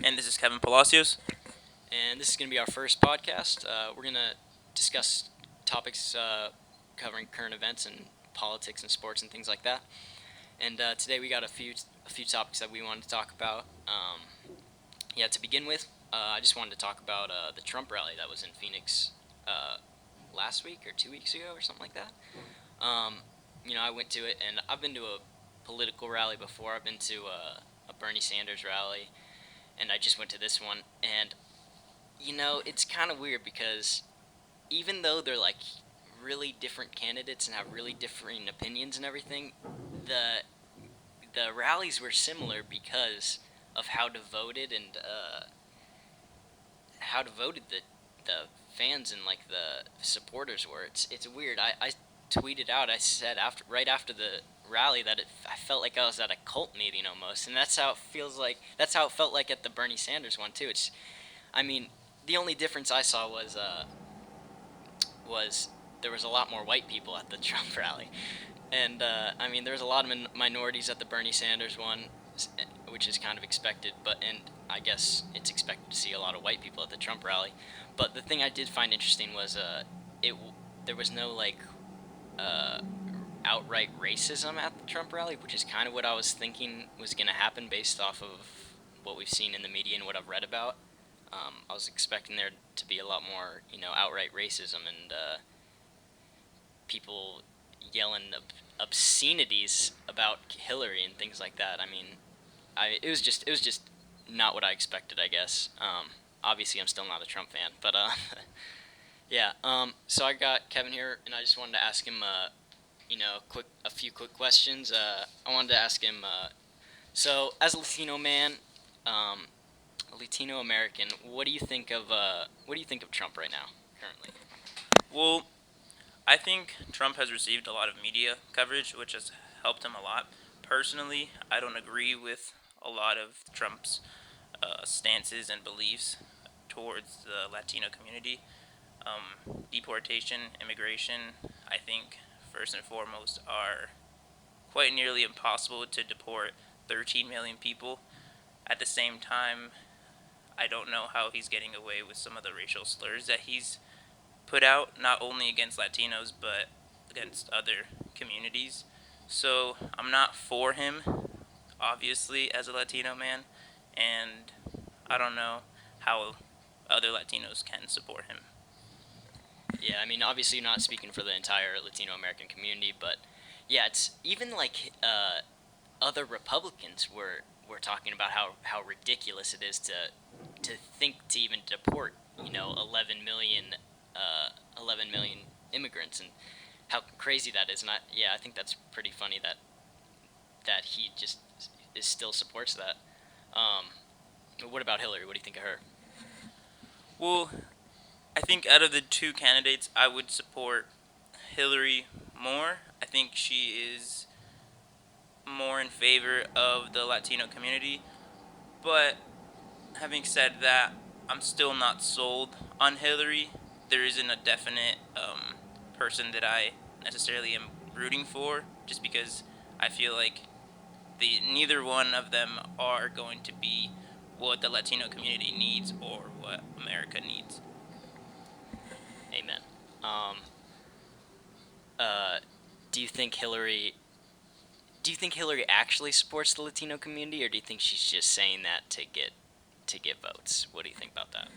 And this is Kevin Palacios. And this is going to be our first podcast. We're going to discuss topics covering current events and politics and sports and things like that. And today we got a few topics that we wanted to talk about. To begin with, I just wanted to talk about the Trump rally that was in Phoenix last week or 2 weeks ago or something like that. Um, I went to it, and I've been to a political rally before. I've been to a Bernie Sanders rally, and I just went to this one, and it's kind of weird because even though they're like really different candidates and have really differing opinions and everything, the the rallies were similar because of how devoted and how devoted the fans and like the supporters were. It's weird. I tweeted out. I said right after the rally that I felt like I was at a cult meeting almost, and that's how it feels like. That's how it felt like at the Bernie Sanders one too. I mean, the only difference I saw was there was a lot more white people at the Trump rally, and there was a lot of minorities at the Bernie Sanders one, which is kind of expected. And I guess it's expected to see a lot of white people at the Trump rally. But the thing I did find interesting was it there was no like uh, outright racism at the Trump rally, which is kind of what I was thinking was going to happen based off of what we've seen in the media and what I've read about. I was expecting there to be a lot more, outright racism and people yelling obscenities about Hillary and things like that. I mean, it was just not what I expected, I guess. Obviously, I'm still not a Trump fan, but yeah. So I got Kevin here, and I just wanted to ask him, a few quick questions. I wanted to ask him. So, as a Latino man, um, a Latino American, what do you think of Trump right now, currently? Well, I think Trump has received a lot of media coverage, which has helped him a lot. Personally, I don't agree with a lot of Trump's stances and beliefs towards the Latino community. Deportation, immigration, I think, first and foremost, are quite nearly impossible to deport 13 million people. At the same time, I don't know how he's getting away with some of the racial slurs that he's put out, not only against Latinos, but against other communities. So I'm not for him, obviously, as a Latino man, and I don't know how other Latinos can support him. Yeah, obviously you're not speaking for the entire Latino American community, but yeah, it's even like other Republicans were talking about how ridiculous it is to think to even deport 11 million immigrants and how crazy that is. And I think that's pretty funny that he just still supports that. Um, what about Hillary? What do you think of her? Well, I think out of the two candidates, I would support Hillary more. I think she is more in favor of the Latino community. But having said that, I'm still not sold on Hillary. There isn't a definite person that I necessarily am rooting for, just because I feel like neither one of them are going to be what the Latino community needs or what America needs. Amen. Um, uh, do you think Hillary? Do you think Hillary actually supports the Latino community, or do you think she's just saying that to get votes? What do you think about that?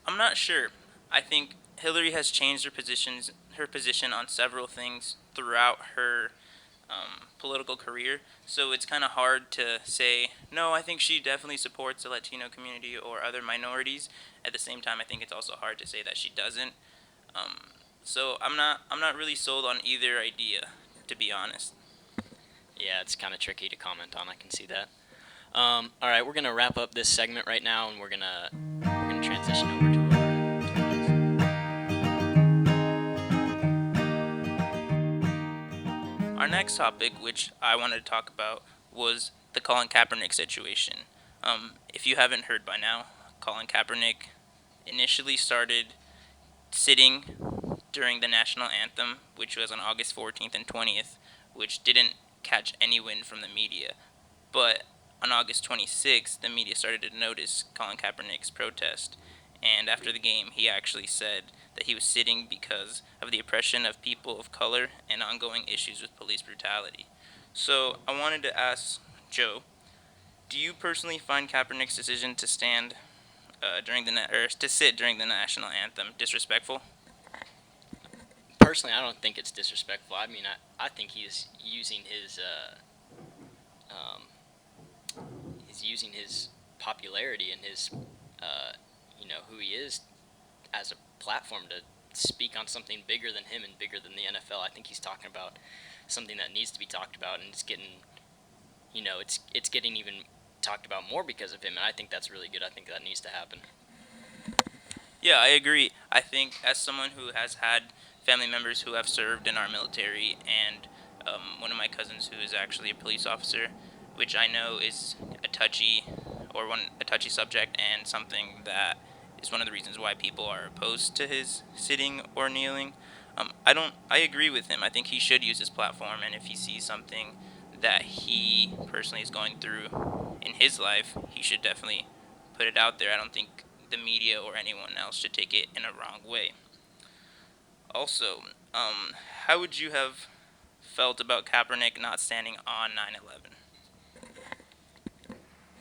I'm not sure. I think Hillary has changed her position on several things throughout her political career. So it's kind of hard to say no. I think she definitely supports the Latino community or other minorities. At the same time, I think it's also hard to say that she doesn't. Um, so I'm not really sold on either idea, to be honest. Yeah, it's kind of tricky to comment on. I can see that. All right, we're gonna wrap up this segment right now, and we're gonna transition over to our Our next topic, which I wanted to talk about, was the Colin Kaepernick situation. If you haven't heard by now, Colin Kaepernick initially started sitting during the national anthem, which was on August 14th and 20th, which didn't catch any wind from the media. But on August 26th, the media started to notice Colin Kaepernick's protest. And after the game, he actually said that he was sitting because of the oppression of people of color and ongoing issues with police brutality. So I wanted to ask Joe, do you personally find Kaepernick's decision to stand or to sit during the national anthem disrespectful? Personally, I don't think it's disrespectful. I mean, I think um, he's using his popularity and his who he is as a platform to speak on something bigger than him and bigger than the NFL. I think he's talking about something that needs to be talked about, and it's getting it's getting even talked about more because of him, and I think that's really good. I think that needs to happen. Yeah, I agree. I think as someone who has had family members who have served in our military, and one of my cousins who is actually a police officer, which I know is a touchy subject, and something that is one of the reasons why people are opposed to his sitting or kneeling. I don't. I agree with him. I think he should use his platform, and if he sees something that he personally is going through in his life, he should definitely put it out there. I don't think the media or anyone else should take it in a wrong way. Also, how would you have felt about Kaepernick not standing on 9/11?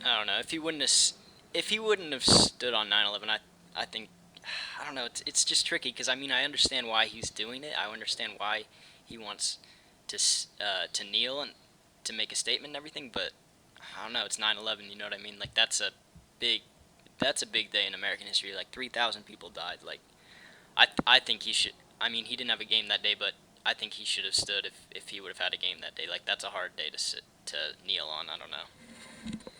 I don't know if he wouldn't have stood on 9/11. I think I don't know. It's just tricky because I mean I understand why he's doing it. I understand why he wants to kneel and to make a statement and everything. But I don't know. It's 9/11. You know what I mean? Like big that's a big day in American history. Like 3,000 people died. Like I think he should. I mean he didn't have a game that day, but I think he should have stood if he would have had a game that day. Like that's a hard day to kneel on. I don't know.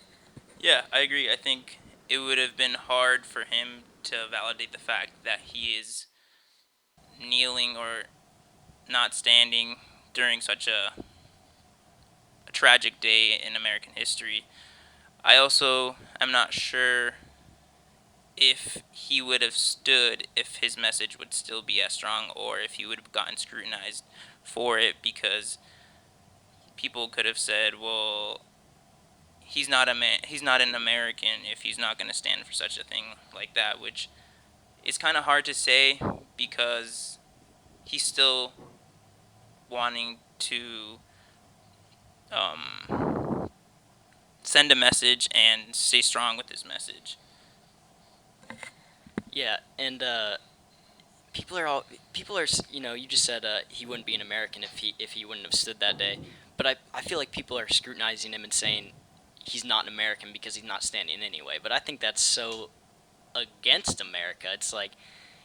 Yeah, I agree. I think it would have been hard for him to validate the fact that he is kneeling or not standing during such a tragic day in American history. I also am not sure if he would have stood if his message would still be as strong or if he would have gotten scrutinized for it because people could have said, well, he's not an American if he's not going to stand for such a thing like that, which is kind of hard to say because he's still wanting to um, send a message and stay strong with his message. Yeah, and people are you just said he wouldn't be an American if he wouldn't have stood that day, but I feel like people are scrutinizing him and saying he's not an American because he's not standing anyway. But I think that's so against America. It's like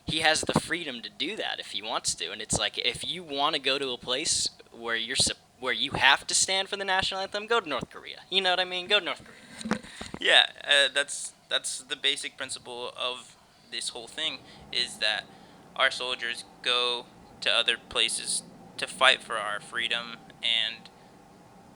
he has the freedom to do that if he wants to, and it's like if you want to go to a place where you have to stand for the national anthem, go to North Korea. You know what I mean? Go to North Korea. Yeah, that's the basic principle of this whole thing is that our soldiers go to other places to fight for our freedom and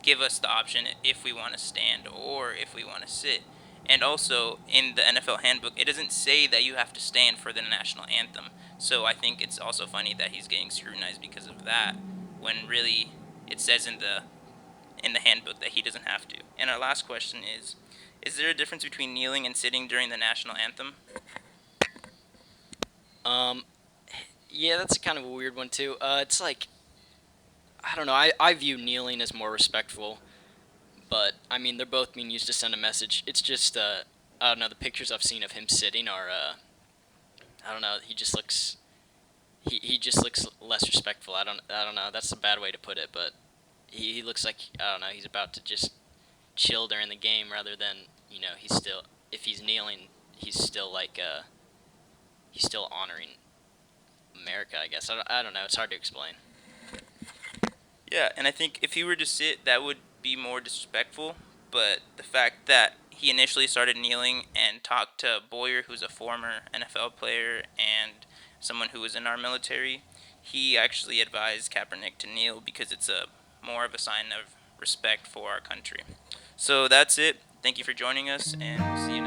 give us the option if we want to stand or if we want to sit. And also in the NFL handbook, it doesn't say that you have to stand for the national anthem. So I think it's also funny that he's getting scrutinized because of that, when really it says in the handbook that he doesn't have to. And our last question is there a difference between kneeling and sitting during the national anthem? Um, yeah, that's kind of a weird one too. It's like I don't know. I view kneeling as more respectful, but I mean they're both being used to send a message. It's just I don't know. The pictures I've seen of him sitting are I don't know. He just looks less respectful. I don't know. That's a bad way to put it, but he looks like I don't know. He's about to just chill during the game rather than he's still if he's kneeling he's still he's still honoring America. I guess I don't know. It's hard to explain. Yeah, and I think if he were to sit, that would be more disrespectful. But the fact that he initially started kneeling and talked to Boyer, who's a former NFL player and someone who was in our military, he actually advised Kaepernick to kneel because it's a more of a sign of respect for our country. So that's it. Thank you for joining us, and see you